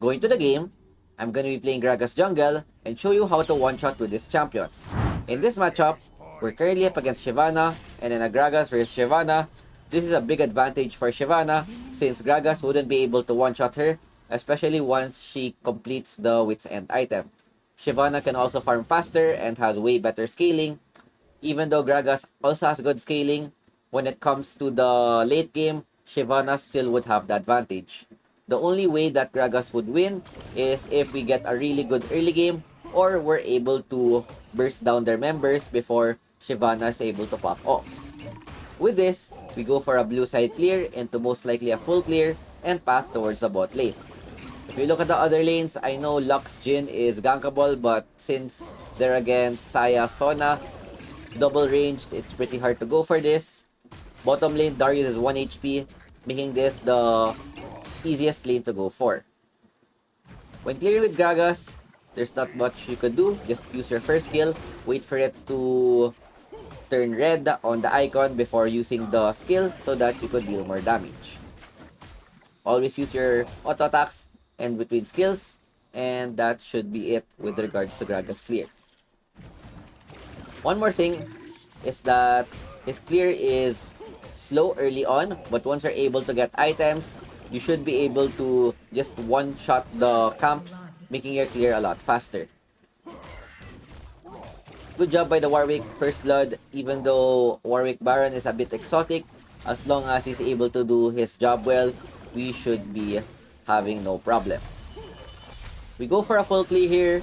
Going to the game, I'm going to be playing Gragas jungle and show you how to one-shot with this champion. In this matchup, we're currently up against Shyvana, and in a Gragas versus Shyvana, this is a big advantage for Shyvana since Gragas wouldn't be able to one-shot her, especially once she completes the Wit's End item. Shyvana can also farm faster and has way better scaling. Even though Gragas also has good scaling, when it comes to the late game, Shyvana still would have the advantage. The only way that Gragas would win is if we get a really good early game or we're able to burst down their members before Shyvana is able to pop off. With this, we go for a blue side clear into most likely a full clear and path towards the bot lane. If you look at the other lanes, I know Lux Jin is gankable, but since they're against Saya Sona, double ranged, it's pretty hard to go for this. Bottom lane, Darius is 1 HP, making this the easiest lane to go for. When clearing with Gragas, there's not much you could do. Just use your first skill, wait for it to turn red on the icon before using the skill so that you could deal more damage. Always use your auto attacks and between skills, and that should be it with regards to Gragas clear. One more thing is that his clear is slow early on, but once you're able to get items, you should be able to just one-shot the camps, making your clear a lot faster. Good job by the Warwick First Blood, even though Warwick Baron is a bit exotic, as long as he's able to do his job well, we should be having no problem. We go for a full clear here.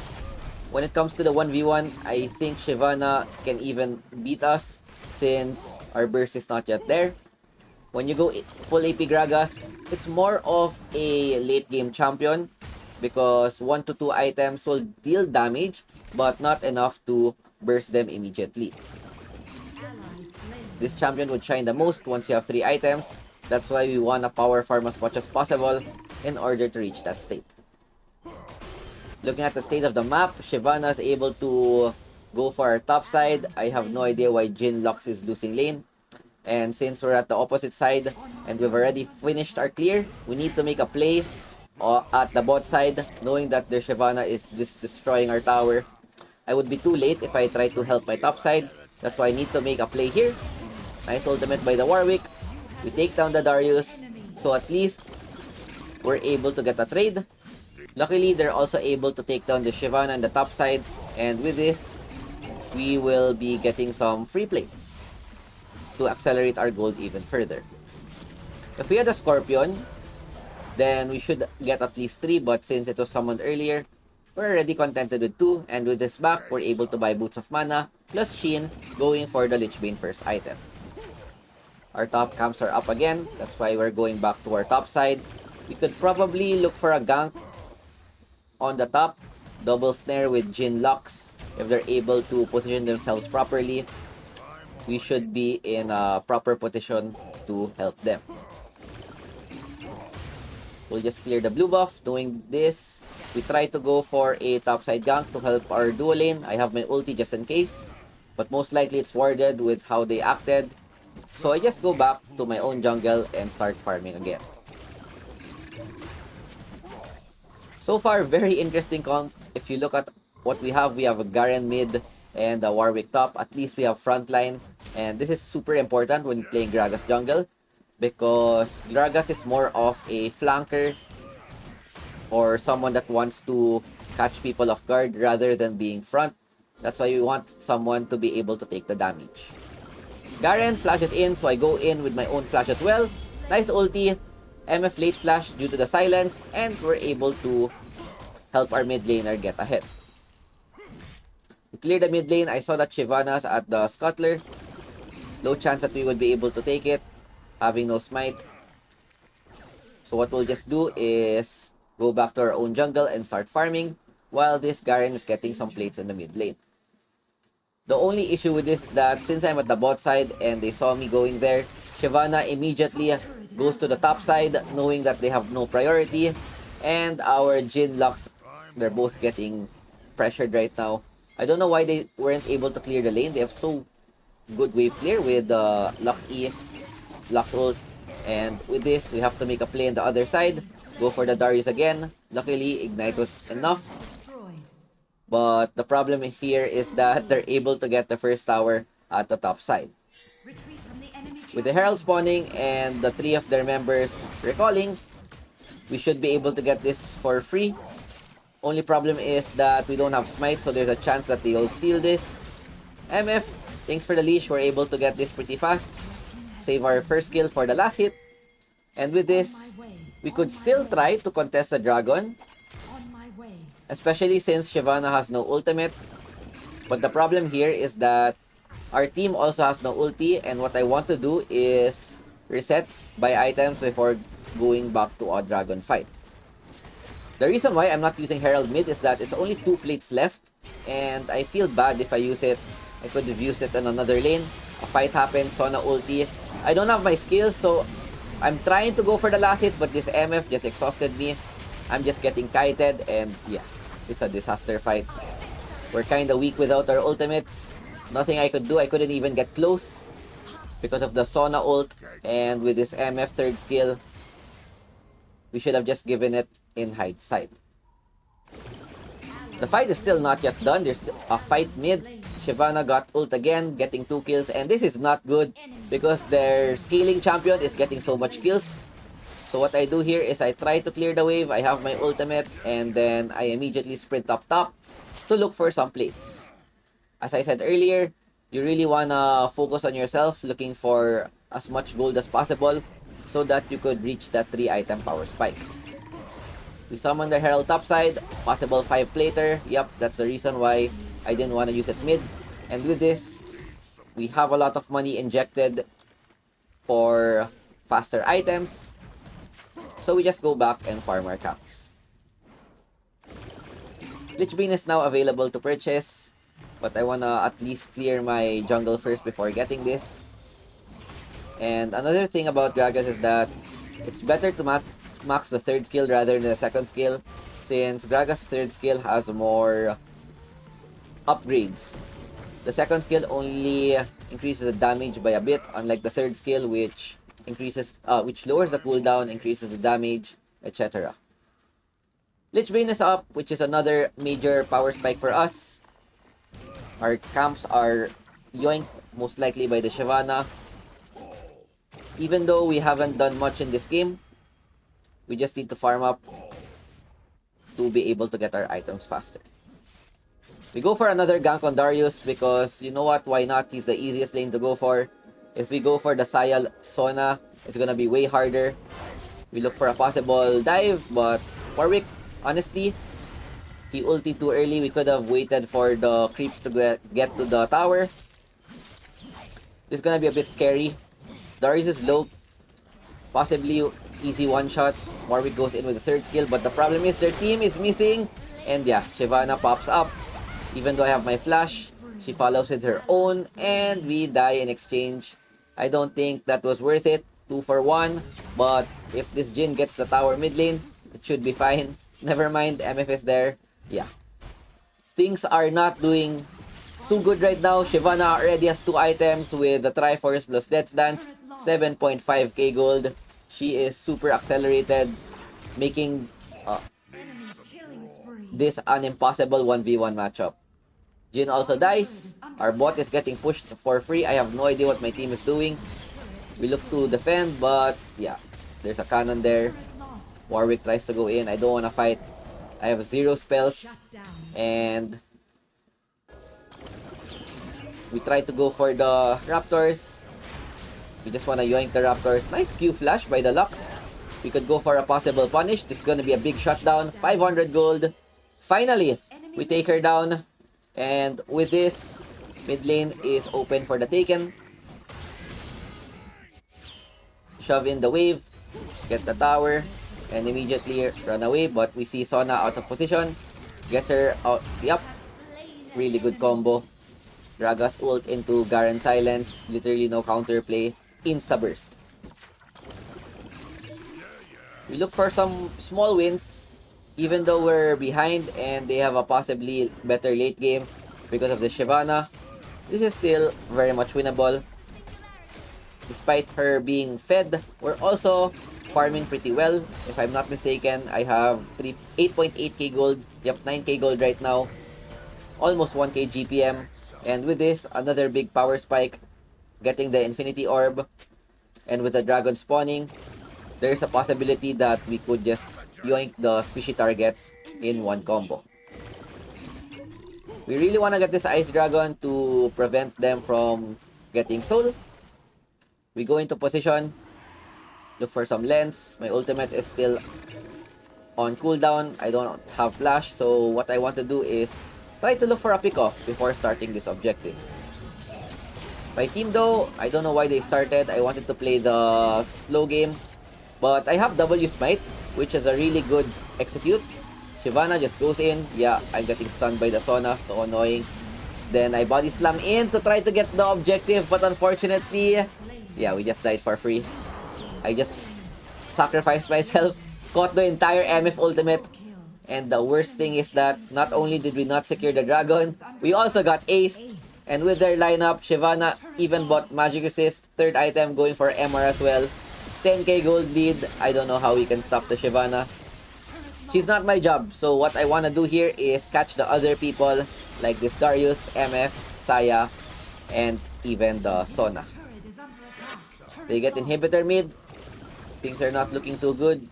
When it comes to the 1v1, I think Shyvana can even beat us since our burst is not yet there. When you go full AP Gragas, it's more of a late game champion because 1 to 2 items will deal damage but not enough to burst them immediately. This champion would shine the most once you have 3 items. That's why we want to power farm as much as possible in order to reach that state. Looking at the state of the map, Shyvana is able to go for our top side. I have no idea why Jin Lux is losing lane. And since we're at the opposite side and we've already finished our clear, we need to make a play at the bot side, knowing that their Shyvana is just destroying our tower. I would be too late if I try to help my top side. That's why I need to make a play here. Nice ultimate by the Warwick. We take down the Darius. So at least we're able to get a trade. Luckily, they're also able to take down the Shyvana on the top side. And with this, we will be getting some free plates to accelerate our gold even further. If we had a Scorpion, then we should get at least 3. But since it was summoned earlier, we're already contented with 2. And with this back, we're able to buy Boots of Mana plus Sheen, going for the Lichbane first item. Our top camps are up again. That's why we're going back to our top side. We could probably look for a gank on the top. Double snare with Jin Lux. If they're able to position themselves properly, we should be in a proper position to help them. We'll just clear the blue buff. Doing this, we try to go for a topside gank to help our duo lane. I have my ulti just in case, but most likely it's warded with how they acted. So I just go back to my own jungle and start farming again. So far, very interesting comp. If you look at what we have a Garen mid and a Warwick top. At least we have frontline. And this is super important when playing Gragas jungle, because Gragas is more of a flanker or someone that wants to catch people off guard rather than being front. That's why we want someone to be able to take the damage. Garen flashes in, so I go in with my own flash as well. Nice ulti, MF late flash due to the silence, and we're able to help our mid laner get ahead. We cleared the mid lane. I saw that Shyvana's at the scuttler. Low chance that we would be able to take it, having no smite. So what we'll just do is go back to our own jungle and start farming, while this Garen is getting some plates in the mid lane. The only issue with this is that since I'm at the bot side and they saw me going there, Shyvana immediately goes to the top side knowing that they have no priority, and our Jin Lux, they're both getting pressured right now. I don't know why they weren't able to clear the lane. They have so good wave clear with Lux E, Lux ult, and with this we have to make a play on the other side. Go for the Darius again. Luckily, Ignite was enough. But the problem here is that they're able to get the first tower at the top side. With the Herald spawning and the 3 of their members recalling, we should be able to get this for free. Only problem is that we don't have smite, so there's a chance that they'll steal this. MF, thanks for the leash. We're able to get this pretty fast. Save our first kill for the last hit. And with this, we could still try to contest the dragon, especially since Shyvana has no ultimate. But the problem here is that our team also has no ulti, and what I want to do is reset, buy items before going back to a dragon fight. The reason why I'm not using Herald mid is that it's only 2 plates left, and I feel bad if I use it. I could have used it in another lane. A fight happens, Sona ulti. I don't have my skills, so I'm trying to go for the last hit, but this MF just exhausted me. I'm just getting kited, and yeah, it's a disaster fight. We're kinda weak without our ultimates. Nothing I could do. I couldn't even get close because of the Sona ult, and with this MF third skill, we should have just given it in hindsight. The fight is still not yet done. There's still a fight mid. Shyvana got ult again, getting 2 kills, and this is not good because their scaling champion is getting so much kills. So what I do here is I try to clear the wave. I have my ultimate, and then I immediately sprint up top to look for some plates. As I said earlier, you really wanna focus on yourself, looking for as much gold as possible so that you could reach that 3-item power spike. We summon the Herald topside, possible 5-plater. Yep, that's the reason why I didn't want to use it mid. And with this, we have a lot of money injected for faster items. So we just go back and farm our camps. Lich Bane is now available to purchase, but I wanna at least clear my jungle first before getting this. And another thing about Gragas is that it's better to max the third skill rather than the second skill, since Gragas' third skill has more upgrades. The second skill only increases the damage by a bit, unlike the third skill, which lowers the cooldown, increases the damage, etc. Lich Bane is up, which is another major power spike for us. Our camps are yoinked, most likely by the Shyvana. Even though we haven't done much in this game, we just need to farm up to be able to get our items faster. We go for another gank on Darius because, you know what, why not? He's the easiest lane to go for. If we go for the Sayal Sona, it's gonna be way harder. We look for a possible dive, but Warwick, honestly, he ulted too early. We could have waited for the creeps to get to the tower. This is gonna be a bit scary. Darius is low, possibly easy one-shot. Warwick goes in with the third skill, but the problem is their team is missing. And yeah, Shyvana pops up. Even though I have my flash, she follows with her own, and we die in exchange. I don't think that was worth it. 2 for 1. But if this Jhin gets the tower mid lane, it should be fine. Never mind, MF is there. Yeah. Things are not doing too good right now. Shyvana already has 2 items with the Triforce plus Death's Dance. 7.5k gold. She is super accelerated, making this an impossible 1v1 matchup. Jhin also dies. Our bot is getting pushed for free. I have no idea what my team is doing. We look to defend, but yeah, there's a cannon there. Warwick tries to go in. I don't want to fight. I have 0 spells, and we try to go for the Raptors. We just want to yoink the Raptors. Nice Q flash by the Lux. We could go for a possible punish. This is going to be a big shutdown. 500 gold. Finally, we take her down. And with this, mid lane is open for the taken. Shove in the wave. Get the tower. And immediately run away. But we see Sona out of position. Get her out. Yup. Really good combo. Gragas ult into Garen Silence. Literally no counterplay. Insta-burst. We look for some small wins. Even though we're behind and they have a possibly better late game because of the Shyvana, this is still very much winnable. Despite her being fed, we're also farming pretty well. If I'm not mistaken, I have 8.8k gold. Yep, 9k gold right now. Almost 1k GPM. And with this, another big power spike. Getting the Infinity Orb. And with the dragon spawning, there's a possibility that we could just yoink the squishy targets in one combo. We really want to get this Ice Dragon to prevent them from getting soul. We go into position. Look for some lens. My ultimate is still on cooldown. I don't have flash. So what I want to do is try to look for a pick-off before starting this objective. My team though, I don't know why they started. I wanted to play the slow game. But I have W Smite, which is a really good execute. Shyvana just goes in. Yeah, I'm getting stunned by the Sona. So annoying. Then I body slam in to try to get the objective. But unfortunately, yeah, we just died for free. I just sacrificed myself. Caught the entire MF ultimate. And the worst thing is that not only did we not secure the dragon, we also got aced. And with their lineup, Shyvana even bought Magic Resist. Third item going for MR as well. 10k gold lead. I don't know how we can stop the Shyvana. She's not my job. So what I want to do here is catch the other people. Like this Darius, MF, Saya, and even the Sona. They get inhibitor mid. Things are not looking too good.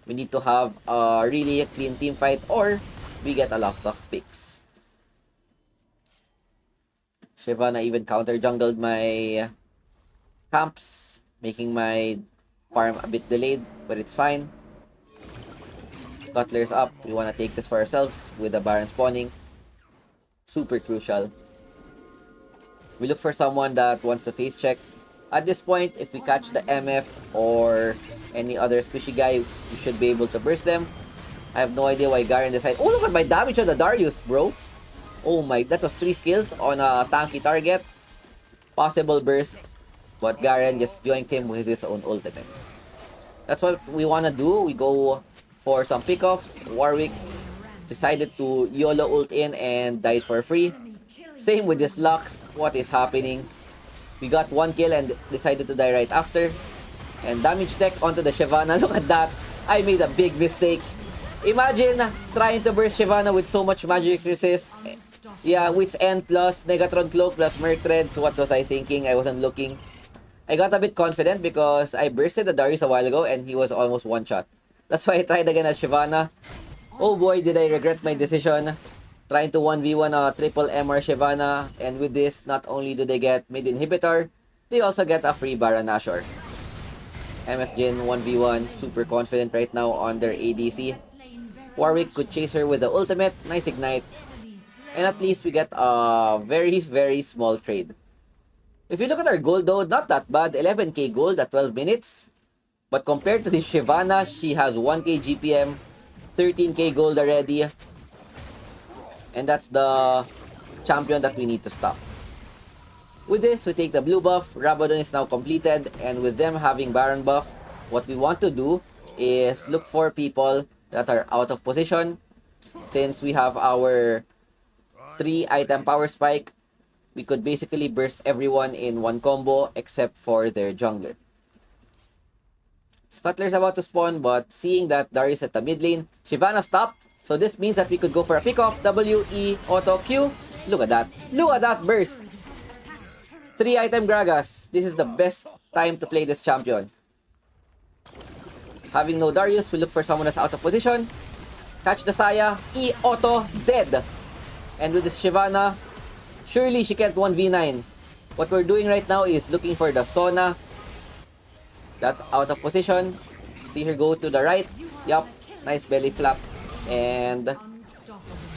We need to have a really clean team fight or we get a lot of picks. Shyvana even counter jungled my camps, making my farm a bit delayed, but it's fine. Scuttler's up. We want to take this for ourselves with the Baron spawning. Super crucial. We look for someone that wants to face check. At this point, if we catch the MF or any other squishy guy, we should be able to burst them. I have no idea why Garen decided. Oh, look at my damage on the Darius, bro. Oh my, that was 3 skills on a tanky target. Possible burst. But Garen just joined him with his own ultimate. That's what we want to do. We go for some pickoffs. Warwick decided to YOLO ult in and died for free. Same with this Lux. What is happening? We got 1 kill and decided to die right after. And damage tech onto the Shyvana. Look at that. I made a big mistake. Imagine trying to burst Shyvana with so much magic resist. Yeah, Wit's End plus Megatron Cloak plus Merc Threads. What was I thinking? I wasn't looking. I got a bit confident because I bursted the Darius a while ago and he was almost one shot. That's why I tried again as Shyvana. Oh boy, did I regret my decision. Trying to 1v1 a triple MR Shyvana. And with this, not only do they get mid inhibitor, they also get a free Baron Nashor. MF Jin 1v1, super confident right now on their ADC. Warwick could chase her with the ultimate, nice ignite. And at least we get a very, very small trade. If you look at our gold though, not that bad. 11k gold at 12 minutes. But compared to the Shyvana, she has 1k GPM, 13k gold already. And that's the champion that we need to stop. With this, we take the blue buff. Rabadon is now completed. And with them having Baron buff, what we want to do is look for people that are out of position. Since we have our 3-item power spike, we could basically burst everyone in one combo except for their jungler. Scuttler's about to spawn, but seeing that Darius at the mid lane, Shyvana stopped. So this means that we could go for a pickoff. W, E, auto, Q. Look at that. Look at that burst. 3-item Gragas. This is the best time to play this champion. Having no Darius, we look for someone that's out of position. Catch the Saya. E, auto, dead. And with this Shyvana, surely she can't 1v9. What we're doing right now is looking for the Sona. That's out of position. See her go to the right. Yup. Nice belly flap. And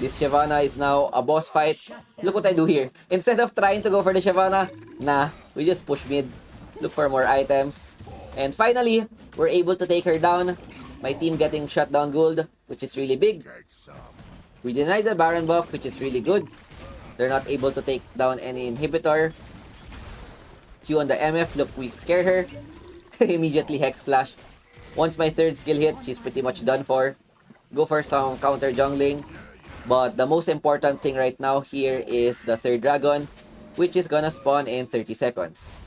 this Shyvana is now a boss fight. Look what I do here. Instead of trying to go for the Shyvana, nah, we just push mid. Look for more items. And finally, we're able to take her down. My team getting shut down gold, which is really big. We denied the Baron buff, which is really good. They're not able to take down any inhibitor. Q on the MF. Look, we scare her. Immediately Hex Flash. Once my third skill hit, she's pretty much done for. Go for some counter jungling. But the most important thing right now here is the third dragon, which is gonna spawn in 30 seconds.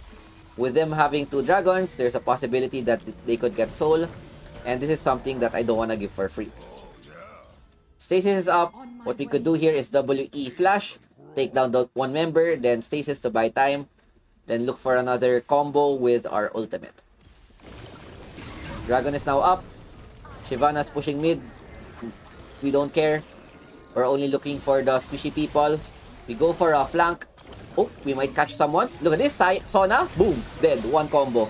With them having 2 dragons, there's a possibility that they could get soul. And this is something that I don't want to give for free. Stasis is up. What we could do here is WE flash, take down the one member, then stasis to buy time, then look for another combo with our ultimate. Dragon is now up. Shyvana's pushing mid. We don't care. We're only looking for the squishy people. We go for a flank. Oh, we might catch someone. Look at this. Sona. Boom. Dead. One combo.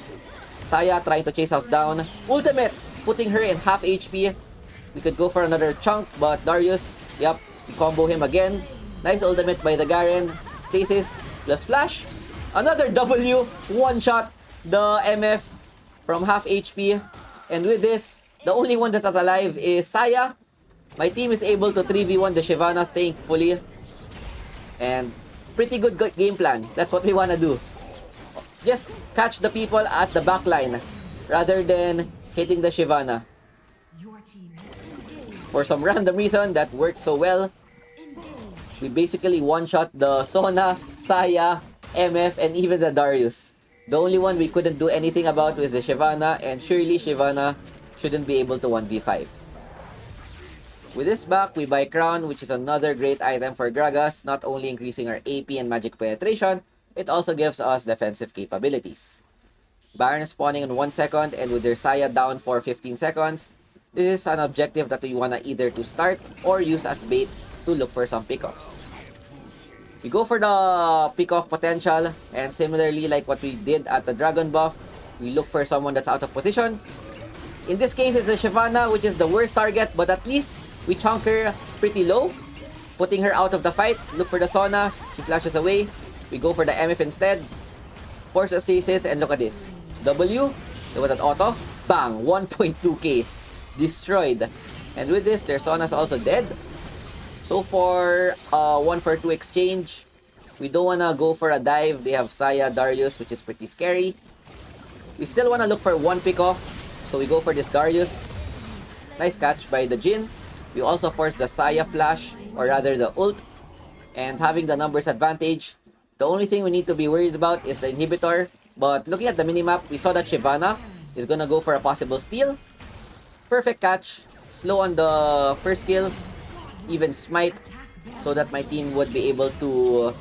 Saya trying to chase us down. Ultimate. Putting her in half HP. We could go for another chunk, but Darius, yep, we combo him again. Nice ultimate by the Garen. Stasis plus flash. Another W. One shot the MF from half HP. And with this, the only one that's alive is Saya. My team is able to 3v1 the Shyvana, thankfully. And pretty good game plan. That's what we want to do. Just catch the people at the back line rather than hitting the Shyvana. For some random reason, that worked so well. We basically one-shot the Sona, Saya, MF, and even the Darius. The only one we couldn't do anything about was the Shyvana, and surely Shyvana shouldn't be able to 1v5. With this back, we buy Crown, which is another great item for Gragas, not only increasing our AP and magic penetration, it also gives us defensive capabilities. Baron is spawning in 1 second, and with their Saya down for 15 seconds, this is an objective that we want to either to start or use as bait to look for some pickoffs. We go for the pickoff potential, and similarly like what we did at the Dragon buff, we look for someone that's out of position. In this case, it's the Shyvana, which is the worst target, but at least we chunk her pretty low, putting her out of the fight. Look for the Sona, she flashes away. We go for the MF instead. Force a stasis, and look at this. W, look at that auto. Bang! 1.2k. Destroyed. And with this, their Sona's also dead. So for 1-for-2 exchange, we don't want to go for a dive. They have Saya, Darius, which is pretty scary. We still want to look for one pick-off. So we go for this Darius. Nice catch by the Jhin. We also force the Saya flash, or rather the ult. And having the numbers advantage, the only thing we need to be worried about is the inhibitor. But looking at the minimap, we saw that Shyvana is going to go for a possible steal. Perfect catch. Slow on the first skill. Even smite. So that my team would be able to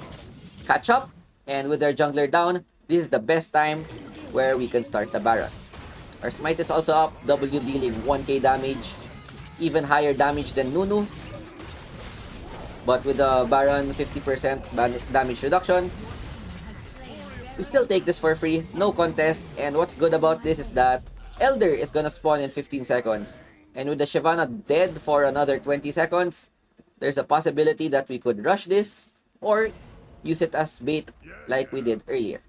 catch up. And with their jungler down, this is the best time where we can start the Baron. Our smite is also up. W dealing 1k damage. Even higher damage than Nunu. But with the Baron 50% damage reduction, we still take this for free. No contest. And what's good about this is that Elder is gonna spawn in 15 seconds. And with the Shyvana dead for another 20 seconds, there's a possibility that we could rush this or use it as bait like we did earlier.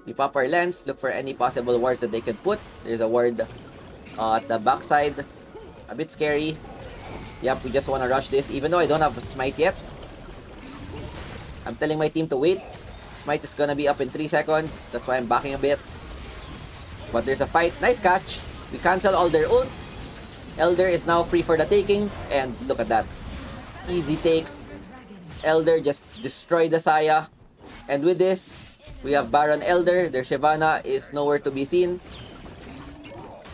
We pop our lens, look for any possible wards that they could put. There's a ward at the backside. A bit scary. Yep, we just want to rush this even though I don't have a smite yet. I'm telling my team to wait. Smite is gonna be up in 3 seconds. That's why I'm backing a bit. But there's a fight. Nice catch. We cancel all their ults. Elder is now free for the taking. And look at that. Easy take. Elder just destroyed the Saya. And with this, we have Baron Elder. Their Shyvana is nowhere to be seen.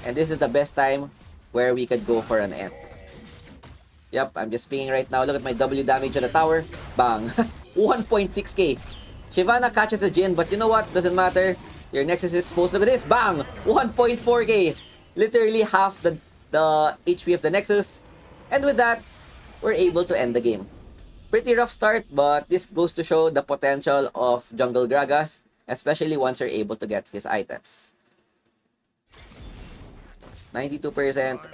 And this is the best time where we could go for an end. Yep, I'm just pinging right now. Look at my W damage on the tower. Bang. 1.6k. Shyvana catches the Jhin, but you know what? Doesn't matter. Your Nexus is exposed. Look at this. Bang! 1.4k. Literally half the HP of the Nexus. And with that, we're able to end the game. Pretty rough start, but this goes to show the potential of Jungle Gragas, especially once you're able to get his items. 92%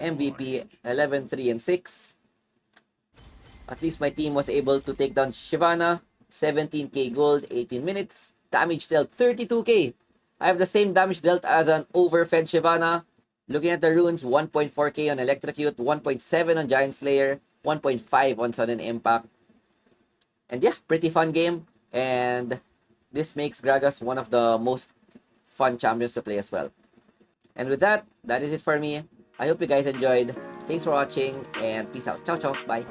MVP, 11, 3, and 6. At least my team was able to take down Shyvana. 17k gold, 18 minutes. Damage dealt, 32k. I have the same damage dealt as an overfed Shyvana. Looking at the runes, 1.4k on Electrocute, 1.7 on Giant Slayer, 1.5 on Sudden Impact. And yeah, pretty fun game. And this makes Gragas one of the most fun champions to play as well. And with that, that is it for me. I hope you guys enjoyed. Thanks for watching and peace out. Ciao, ciao. Bye.